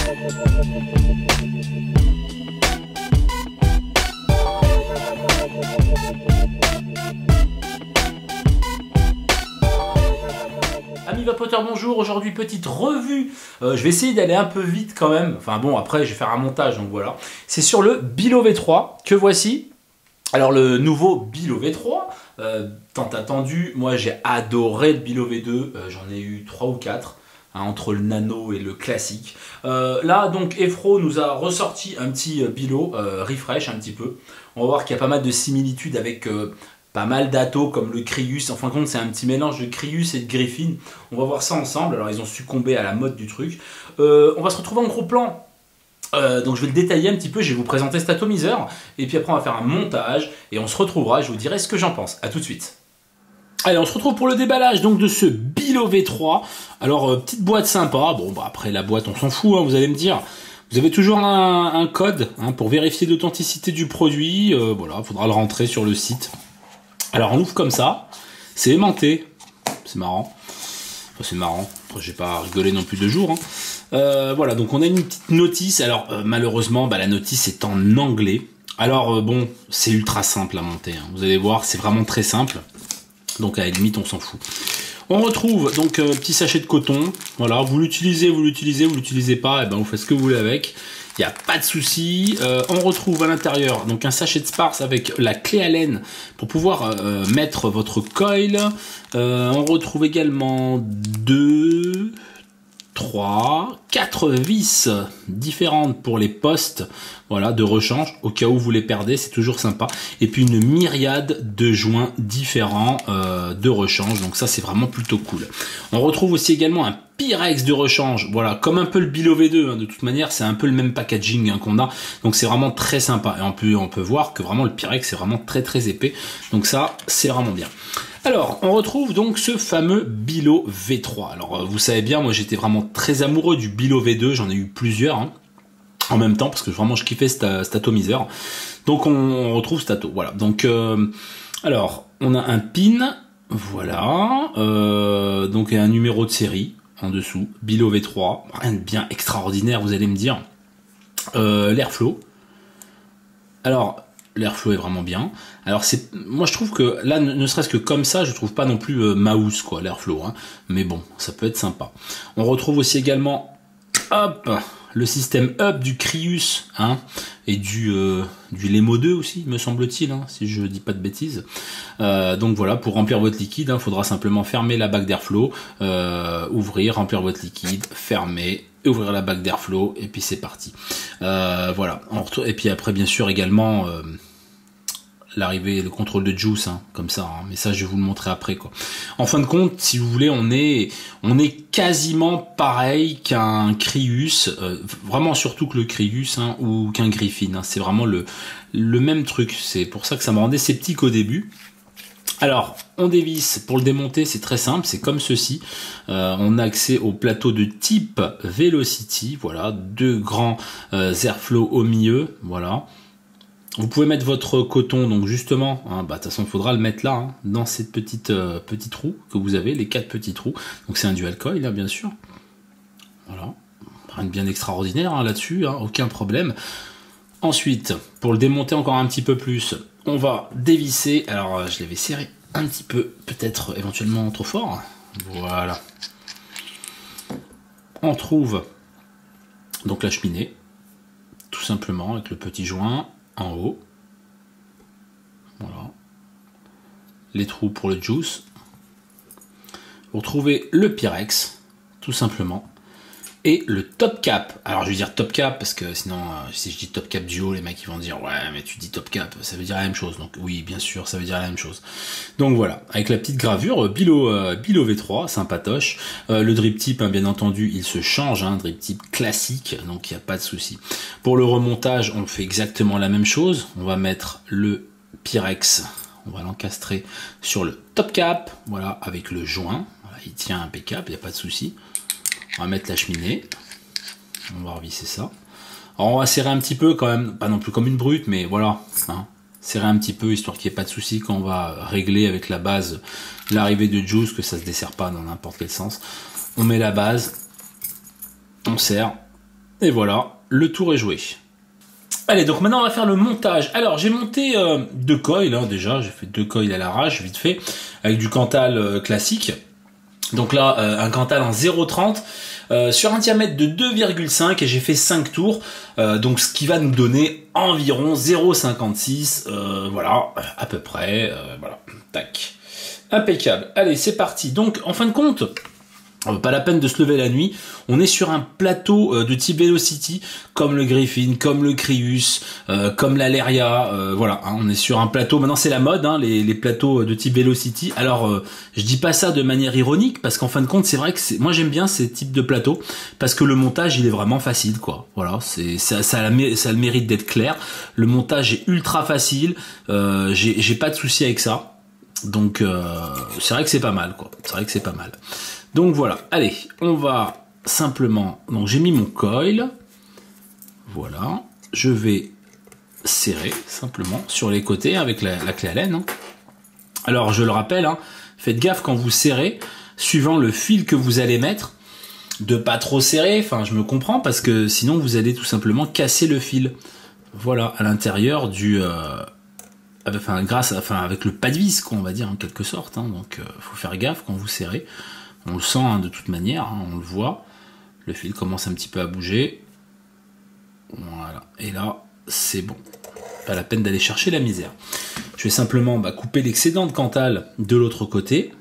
Amis vapoteurs, bonjour. Aujourd'hui, petite revue. Je vais essayer d'aller un peu vite quand même. Enfin bon, après, je vais faire un montage, donc voilà. C'est sur le Bilo V3 que voici. Alors, le nouveau Bilo V3, tant attendu. Moi, j'ai adoré le Bilo V2. J'en ai eu 3 ou 4. Entre le nano et le classique. Là, donc, Efro nous a ressorti un petit Bilo, refresh un petit peu. On va voir qu'il y a pas mal de similitudes avec pas mal d'atos comme le Crius. En fin de compte, c'est un petit mélange de Crius et de Griffin. On va voir ça ensemble. Alors, ils ont succombé à la mode du truc. On va se retrouver en gros plan. Donc je vais le détailler un petit peu, je vais vous présenter cet atomiseur et puis après on va faire un montage et on se retrouvera, je vous dirai ce que j'en pense. A tout de suite. Allez, on se retrouve pour le déballage donc de ce Bilo V3. Alors petite boîte sympa, bon bah après la boîte on s'en fout, hein, vous allez me dire. Vous avez toujours un code pour vérifier l'authenticité du produit, voilà, il faudra le rentrer sur le site. Alors on ouvre comme ça, c'est aimanté, c'est marrant. Enfin, c'est marrant, après j'ai pas rigolé non plus 2 jours. Hein. Voilà, donc on a une petite notice. Alors malheureusement, la notice est en anglais. Alors bon, c'est ultra simple à monter. Hein. Vous allez voir, c'est vraiment très simple. Donc à la limite, on s'en fout. On retrouve donc petit sachet de coton. Voilà, vous l'utilisez, vous l'utilisez pas, et ben vous faites ce que vous voulez avec. Il n'y a pas de souci. On retrouve à l'intérieur donc un sachet de Sparse avec la clé Allen pour pouvoir mettre votre coil. On retrouve également 2, 3, 4 vis différentes pour les postes, voilà, de rechange, au cas où vous les perdez, c'est toujours sympa. Et puis une myriade de joints différents de rechange, donc ça c'est vraiment plutôt cool. On retrouve aussi également un Pyrex de rechange, voilà, comme un peu le Bilo V2, hein, de toute manière c'est un peu le même packaging hein, qu'on a, donc c'est vraiment très sympa. Et on peut voir que vraiment le Pyrex c'est vraiment très épais, donc ça c'est vraiment bien. Alors, on retrouve donc ce fameux Bilo V3. Alors, vous savez bien, moi j'étais vraiment très amoureux du Bilo V2, j'en ai eu plusieurs hein, en même temps, parce que vraiment je kiffais cet atomiseur. Donc on retrouve cet ato, voilà. Donc, alors, on a un pin, voilà, donc un numéro de série en dessous, Bilo V3, rien de bien extraordinaire, vous allez me dire. L'airflow. Alors, l'airflow est vraiment bien. Alors moi je trouve que là, ne serait-ce que comme ça, je trouve pas non plus mouse quoi, l'airflow. Hein. Mais bon, ça peut être sympa. On retrouve aussi également, hop, le système up du Crius, hein, et du Lemo 2 aussi, me semble-t-il, hein, si je dis pas de bêtises. Donc voilà, pour remplir votre liquide, il faudra simplement fermer la bague d'airflow, ouvrir, remplir votre liquide, fermer, ouvrir la bague d'airflow et puis c'est parti. Voilà. Et puis après bien sûr également l'arrivée, le contrôle de juice, hein, comme ça. Hein, mais ça je vais vous le montrer après quoi. En fin de compte, si vous voulez, on est quasiment pareil qu'un Crius, vraiment surtout que le Crius hein, ou qu'un Griffin. Hein, c'est vraiment le même truc. C'est pour ça que ça me rendait sceptique au début. Alors, on dévisse, pour le démonter, c'est très simple, c'est comme ceci. On a accès au plateau de type Velocity, voilà, 2 grands airflow au milieu, voilà. Vous pouvez mettre votre coton, donc justement, hein, de toute façon, il faudra le mettre là, hein, dans cette petits trous que vous avez, les 4 petits trous. Donc c'est un dual coil, là, bien sûr. Voilà, rien de bien extraordinaire hein, là-dessus, hein, aucun problème. Ensuite, pour le démonter encore un petit peu plus, on va dévisser. Alors, je l'avais serré un petit peu, peut-être éventuellement trop fort. Voilà. On trouve donc la cheminée, tout simplement, avec le petit joint en haut. Voilà. Les trous pour le juice. Vous retrouvez le Pyrex, tout simplement. Et le top cap, alors je vais dire top cap parce que sinon si je dis top cap duo, les mecs ils vont dire ouais mais tu dis top cap, ça veut dire la même chose. Donc oui bien sûr ça veut dire la même chose. Donc voilà, avec la petite gravure Bilo V3, sympatoche. Le drip tip hein, bien entendu il se change, hein, drip tip classique, donc il n'y a pas de souci. Pour le remontage on fait exactement la même chose, on va mettre le Pyrex, on va l'encastrer sur le top cap, voilà, avec le joint, voilà, il tient impeccable, il n'y a pas de souci. On va mettre la cheminée, on va revisser ça. Alors on va serrer un petit peu quand même, pas non plus comme une brute, mais voilà, hein, serrer un petit peu histoire qu'il n'y ait pas de souci quand on va régler avec la base l'arrivée de juice, que ça se desserre pas dans n'importe quel sens. On met la base, on serre, Et voilà, le tour est joué. Allez, donc maintenant on va faire le montage. Alors j'ai monté 2 coils, hein, déjà, j'ai fait 2 coils à l'arrache, vite fait, avec du Cantal classique. Donc là, un Cantal en 0,30 sur un diamètre de 2,5 et j'ai fait 5 tours, donc ce qui va nous donner environ 0,56, voilà, à peu près, voilà, tac, impeccable. Allez, c'est parti. Donc en fin de compte, pas la peine de se lever la nuit. On est sur un plateau de type Velocity, comme le Griffin, comme le Crius, comme l'Aleria. Voilà, hein, on est sur un plateau. Maintenant, c'est la mode, hein, les plateaux de type Velocity. Alors, je dis pas ça de manière ironique, parce qu'en fin de compte, c'est vrai que moi j'aime bien ces types de plateaux, parce que le montage, il est vraiment facile, quoi. Voilà, ça a le mérite d'être clair. Le montage est ultra facile. J'ai pas de souci avec ça. Donc, c'est vrai que c'est pas mal, quoi. C'est vrai que c'est pas mal. Donc voilà, allez, on va simplement... Donc j'ai mis mon coil, voilà, je vais serrer simplement sur les côtés avec la clé Allen. Hein. Alors je le rappelle, hein, faites gaffe quand vous serrez, suivant le fil que vous allez mettre, de pas trop serrer, enfin je me comprends, parce que sinon vous allez tout simplement casser le fil. Voilà, à l'intérieur du... avec le pas de vis, quoi, on va dire, en quelque sorte. Hein, donc faut faire gaffe quand vous serrez. On le sent hein, de toute manière, hein, on le voit. Le fil commence un petit peu à bouger. Voilà. Et là, c'est bon. Pas la peine d'aller chercher la misère. Je vais simplement couper l'excédent de Cantal de l'autre côté.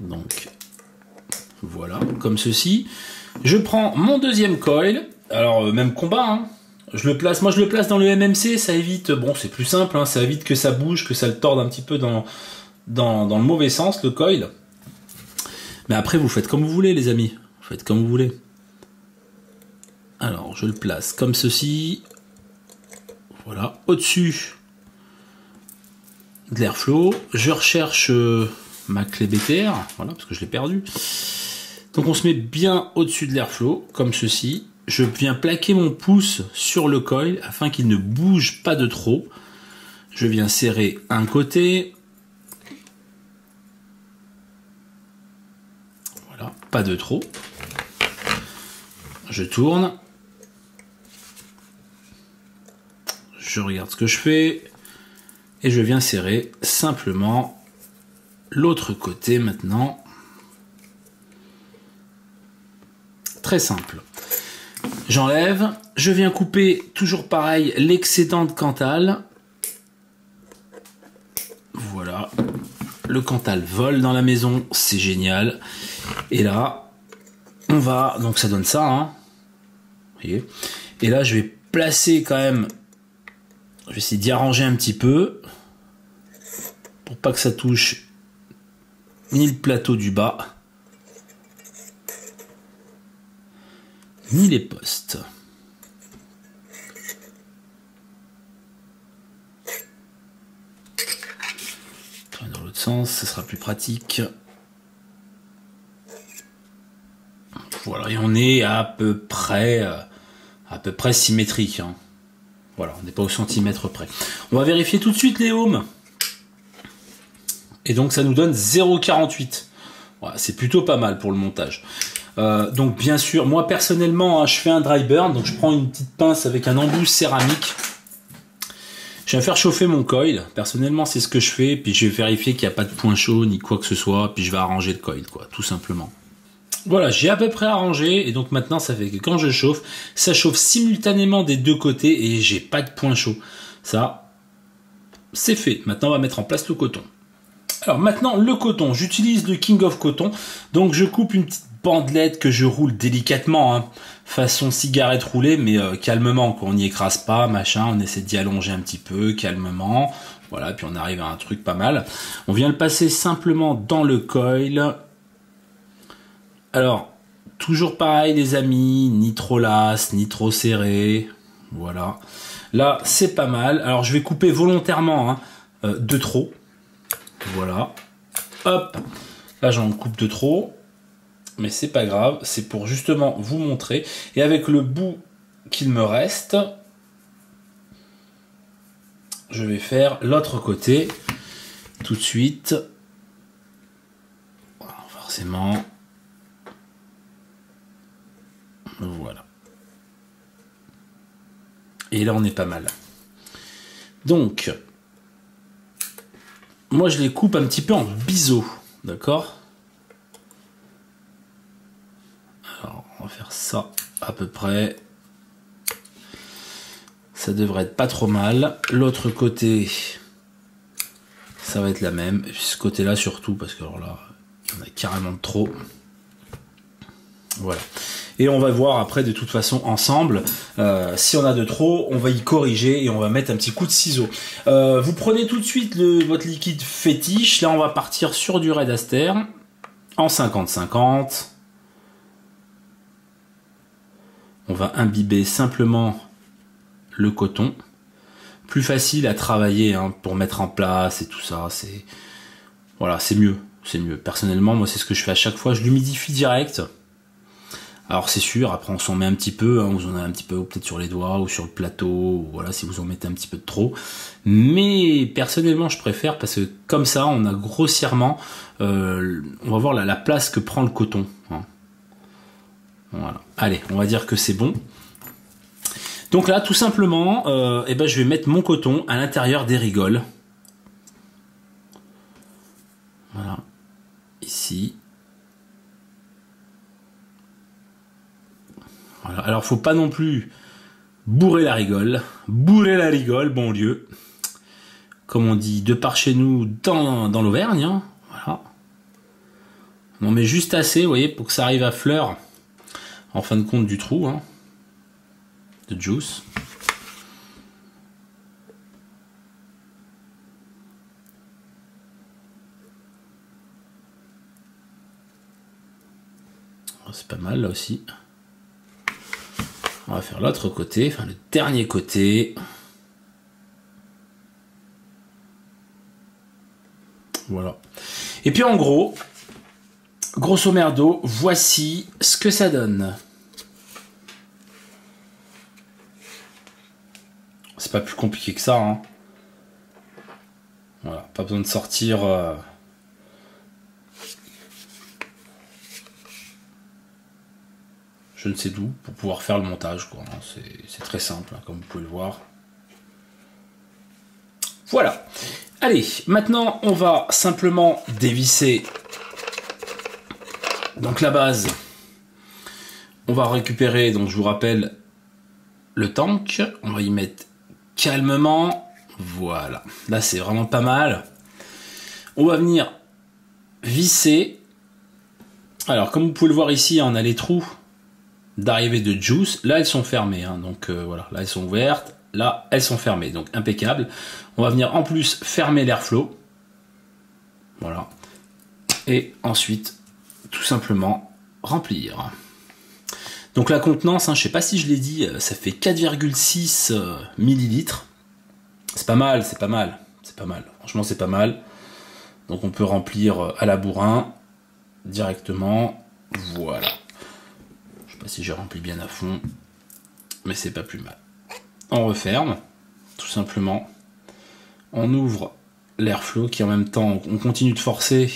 Donc, voilà, comme ceci. Je prends mon deuxième coil. Alors, même combat, hein. Moi je le place dans le MMC, ça évite, bon c'est plus simple, hein, ça évite que ça bouge, que ça le torde un petit peu dans le mauvais sens, le coil. Mais après, vous faites comme vous voulez, les amis. Vous faites comme vous voulez. Alors, je le place comme ceci. Voilà. Au-dessus de l'airflow. Je recherche ma clé BTR. Voilà, parce que je l'ai perdue. Donc, on se met bien au-dessus de l'airflow, comme ceci. Je viens plaquer mon pouce sur le coil afin qu'il ne bouge pas de trop. Je viens serrer un côté. Pas de trop. Je tourne. Je regarde ce que je fais. Et je viens serrer simplement l'autre côté maintenant. Très simple. J'enlève. Je viens couper, toujours pareil, l'excédent de Cantal. Voilà. Le Cantal vole dans la maison. C'est génial. Et là, on va... Donc ça donne ça, hein. Vous voyez. Et là, je vais placer quand même... Je vais essayer d'y arranger un petit peu. Pour pas que ça touche ni le plateau du bas, ni les postes. Dans l'autre sens, ce sera plus pratique. Voilà, et on est à peu près symétrique. Hein. Voilà, on n'est pas au centimètre près. On va vérifier tout de suite les ohms. Et donc ça nous donne 0,48. Voilà, c'est plutôt pas mal pour le montage. Donc bien sûr, moi personnellement, hein, je fais un dry burn. Donc je prends une petite pince avec un embout céramique. Je vais faire chauffer mon coil. Personnellement, c'est ce que je fais. Puis je vais vérifier qu'il n'y a pas de point chaud ni quoi que ce soit. Puis je vais arranger le coil, quoi, tout simplement. Voilà, j'ai à peu près arrangé. Et donc maintenant, ça fait que quand je chauffe, ça chauffe simultanément des deux côtés. Et j'ai pas de point chaud. Ça, c'est fait. Maintenant, on va mettre en place le coton. Alors maintenant, le coton. J'utilise le King of Coton. Donc je coupe une petite bandelette que je roule délicatement. Hein, façon cigarette roulée, mais calmement. Quoi. On n'y écrase pas, machin. On essaie d'y allonger un petit peu, calmement. Voilà, puis on arrive à un truc pas mal. On vient le passer simplement dans le coil. Alors, toujours pareil les amis, ni trop las, ni trop serré. Voilà. Là, c'est pas mal. Alors, je vais couper volontairement hein, de trop. Voilà. Hop. Là, j'en coupe de trop. Mais c'est pas grave. C'est pour justement vous montrer. Et avec le bout qu'il me reste, je vais faire l'autre côté tout de suite. Voilà, forcément. Voilà. Et là, on est pas mal. Donc, moi, je les coupe un petit peu en biseau. D'accord? Alors, on va faire ça à peu près. Ça devrait être pas trop mal. L'autre côté, ça va être la même. Et puis ce côté-là surtout, parce que alors là, il y en a carrément de trop. Voilà. Et on va voir après de toute façon ensemble, si on a de trop, on va y corriger et on va mettre un petit coup de ciseau. Vous prenez tout de suite votre liquide fétiche. Là, on va partir sur du Red Aster en 50-50. On va imbiber simplement le coton. Plus facile à travailler hein, pour mettre en place et tout ça. Voilà, c'est mieux. C'est mieux. Personnellement, moi, c'est ce que je fais à chaque fois. Je l'humidifie direct. Alors c'est sûr, après on s'en met un petit peu, hein, vous en avez un petit peu peut-être sur les doigts ou sur le plateau, ou voilà, si vous en mettez un petit peu de trop. Mais personnellement je préfère parce que comme ça on a grossièrement, on va voir la place que prend le coton. Hein. Voilà. Allez, on va dire que c'est bon. Donc là tout simplement, je vais mettre mon coton à l'intérieur des rigoles. Voilà, ici. Voilà. Alors faut pas non plus bourrer la rigole, bon Dieu, comme on dit de par chez nous dans l'Auvergne, hein. Voilà. On en met juste assez, vous voyez, pour que ça arrive à fleur en fin de compte du trou, hein, de juice. C'est pas mal là aussi. On va faire l'autre côté, enfin le dernier côté. Voilà. Et puis en gros, grosso merdo, voici ce que ça donne. C'est pas plus compliqué que ça, hein. Voilà, pas besoin de sortir... je ne sais d'où, pour pouvoir faire le montage, quoi. C'est très simple, hein, comme vous pouvez le voir. Voilà. Allez, maintenant, on va simplement dévisser donc la base. On va récupérer, donc je vous rappelle, le tank. On va y mettre calmement. Voilà. Là, c'est vraiment pas mal. On va venir visser. Alors, comme vous pouvez le voir ici, on a les trous d'arrivée de juice. Là elles sont fermées, hein, donc voilà, là elles sont ouvertes, là elles sont fermées, donc impeccable. On va venir en plus fermer l'airflow, voilà, et ensuite tout simplement remplir. Donc la contenance, hein, je sais pas si je l'ai dit, ça fait 4,6 millilitres. C'est pas mal, c'est pas mal, c'est pas mal, franchement c'est pas mal. Donc on peut remplir à la bourrin directement, voilà. Si j'ai rempli bien à fond, mais c'est pas plus mal. On referme, tout simplement. On ouvre l'airflow qui en même temps, on continue de forcer.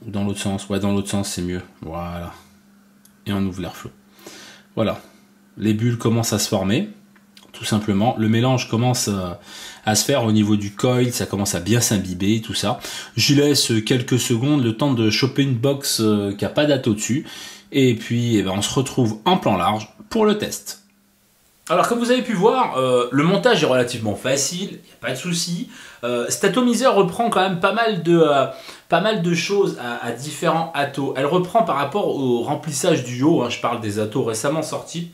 Ou dans l'autre sens, ouais, dans l'autre sens c'est mieux. Voilà. Et on ouvre l'airflow. Voilà. Les bulles commencent à se former, tout simplement. Le mélange commence à se faire au niveau du coil, ça commence à bien s'imbiber, tout ça. J'y laisse quelques secondes, le temps de choper une box qui n'a pas date au-dessus. Et puis on se retrouve en plan large pour le test. Alors comme vous avez pu voir, le montage est relativement facile, il n'y a pas de souci. Cet atomiseur reprend quand même pas mal de choses à différents atos. Elle reprend par rapport au remplissage du haut, hein, je parle des atos récemment sortis,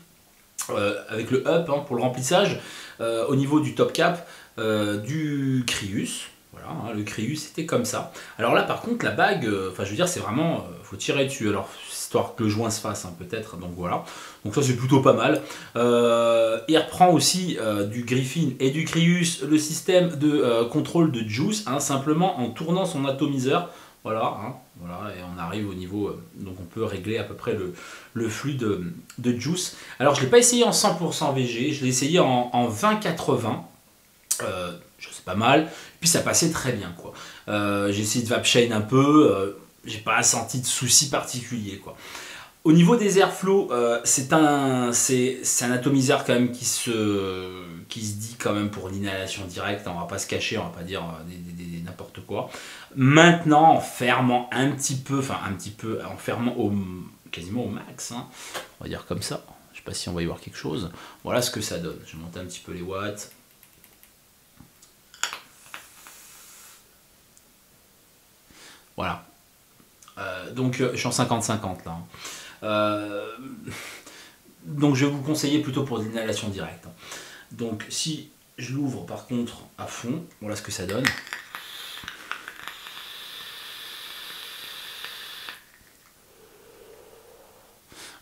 avec le up hein, pour le remplissage, au niveau du top cap, du Crius. Voilà, hein, le Crius c'était comme ça. Alors là par contre la bague, je veux dire c'est vraiment, faut tirer dessus. Alors histoire que le joint se fasse hein, peut-être, donc voilà. Donc ça c'est plutôt pas mal. Il reprend aussi du Griffin et du Crius le système de contrôle de juice, hein, simplement en tournant son atomiseur. Voilà, hein, voilà, et on arrive au niveau, donc on peut régler à peu près le flux de juice. Alors je ne l'ai pas essayé en 100% VG, je l'ai essayé en 20-80. C'est pas mal, puis ça passait très bien quoi. J'ai essayé de vape chain un peu, j'ai pas senti de soucis particuliers quoi. Au niveau des airflow, c'est un atomiseur quand même qui se dit quand même pour l'inhalation directe, on va pas se cacher, on va pas dire n'importe quoi. Maintenant, en fermant un petit peu, en fermant quasiment au max, hein, on va dire comme ça. Je sais pas si on va y voir quelque chose. Voilà ce que ça donne. Je vais monter un petit peu les watts. Voilà. Donc je suis en 50-50 là. Donc je vais vous conseiller plutôt pour l'inhalation directe. Donc si je l'ouvre par contre à fond, voilà ce que ça donne.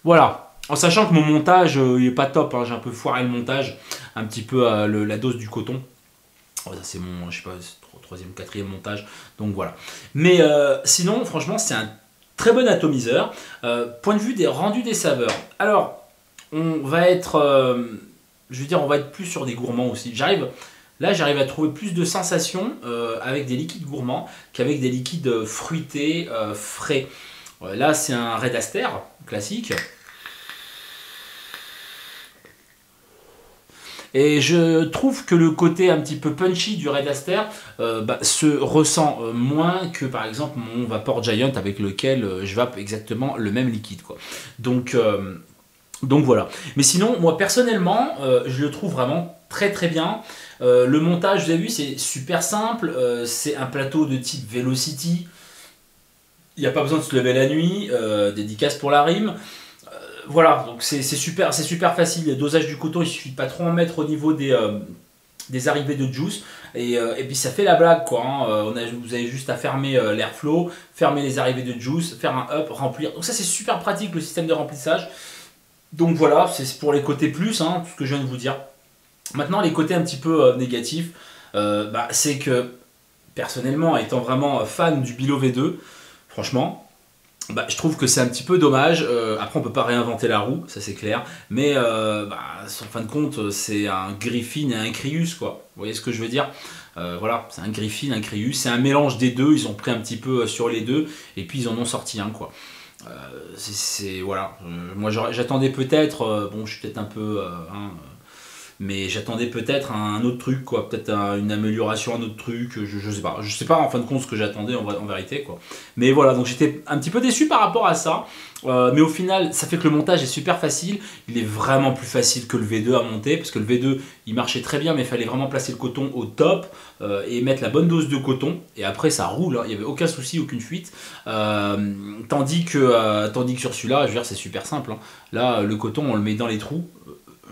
Voilà. En sachant que mon montage il est pas top, hein. J'ai un peu foiré le montage, un petit peu la dose du coton. Ça c'est mon, je sais pas, troisième, quatrième montage, donc voilà. Mais sinon, franchement, c'est un très bon atomiseur. Point de vue des rendus des saveurs. Alors, on va être, je veux dire, on va être plus sur des gourmands aussi. J'arrive à trouver plus de sensations avec des liquides gourmands qu'avec des liquides fruités, frais. Là, c'est un Red Aster classique. Et je trouve que le côté un petit peu punchy du Red Aster se ressent moins que par exemple mon Vapor Giant avec lequel je vape exactement le même liquide, quoi. Donc voilà. Mais sinon, moi personnellement, je le trouve vraiment très très bien. Le montage, vous avez vu, c'est super simple. C'est un plateau de type Velocity. Il n'y a pas besoin de se lever la nuit. Dédicace pour la rime. Voilà, donc c'est super facile. Le dosage du coton, il suffit pas trop en mettre au niveau des arrivées de juice. Et puis ça fait la blague, quoi. Hein. Vous avez juste à fermer l'airflow, fermer les arrivées de juice, faire un up, remplir. Donc ça c'est super pratique le système de remplissage. Donc voilà, c'est pour les côtés plus, hein, tout ce que je viens de vous dire. Maintenant les côtés un petit peu négatifs, c'est que personnellement, étant vraiment fan du Bilo V2, franchement, je trouve que c'est un petit peu dommage. Après on peut pas réinventer la roue, ça c'est clair, mais en fin de compte c'est un Griffin et un Crius, quoi. Vous voyez ce que je veux dire? Voilà, c'est un Griffin, un Crius, c'est un mélange des deux. Ils ont pris un petit peu sur les deux et puis ils en ont sorti un, quoi. Voilà, moi j'attendais peut-être, bon je suis peut-être un peu mais j'attendais peut-être un autre truc, quoi, peut-être une amélioration, un autre truc, je sais pas en fin de compte ce que j'attendais en vérité, quoi. Mais voilà, donc j'étais un petit peu déçu par rapport à ça, mais au final ça fait que le montage est super facile. Il est vraiment plus facile que le V2 à monter, parce que le V2 il marchait très bien, mais il fallait vraiment placer le coton au top et mettre la bonne dose de coton, et après ça roule, hein. Il n'y avait aucun souci, aucune fuite, tandis que sur celui-là, je veux dire, c'est super simple, hein. Là le coton on le met dans les trous.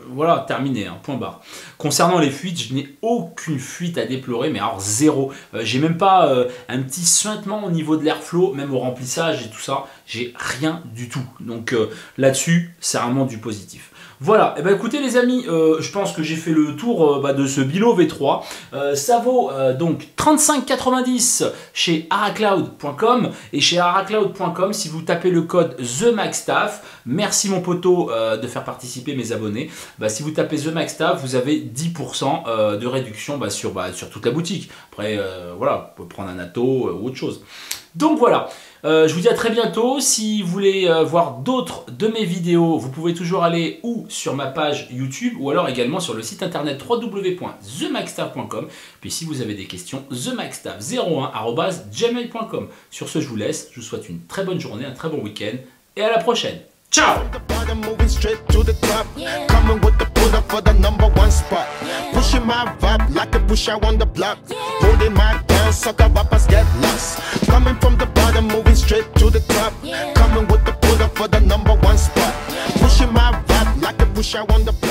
Voilà, terminé, hein, point barre. Concernant les fuites, je n'ai aucune fuite à déplorer, mais alors zéro. J'ai même pas un petit suintement au niveau de l'airflow, même au remplissage et tout ça, j'ai rien du tout. Donc là-dessus, c'est vraiment du positif. Voilà, et écoutez les amis, je pense que j'ai fait le tour de ce Bilo V3. Ça vaut donc 35,90 chez aracloud.com, et chez aracloud.com, si vous tapez le code TheMaxTaf, merci mon poteau de faire participer mes abonnés. Si vous tapez TheMaxTaf, vous avez 10% de réduction sur toute la boutique. Après, voilà, vous pouvez prendre un atto ou autre chose. Donc voilà. Je vous dis à très bientôt. Si vous voulez voir d'autres de mes vidéos, vous pouvez toujours aller ou sur ma page YouTube ou alors également sur le site internet www.themaxtaf.com. Puis si vous avez des questions, themaxtaf01@gmail.com. Sur ce, je vous laisse. Je vous souhaite une très bonne journée, un très bon week-end et à la prochaine. Ciao! Pushing my vibe like a pusher on the block. Holding my down, sucker rappers get lost. Coming from the bottom, moving straight to the top. Coming with the pull up for the #1 spot. Pushing my vibe like a pusher on the block.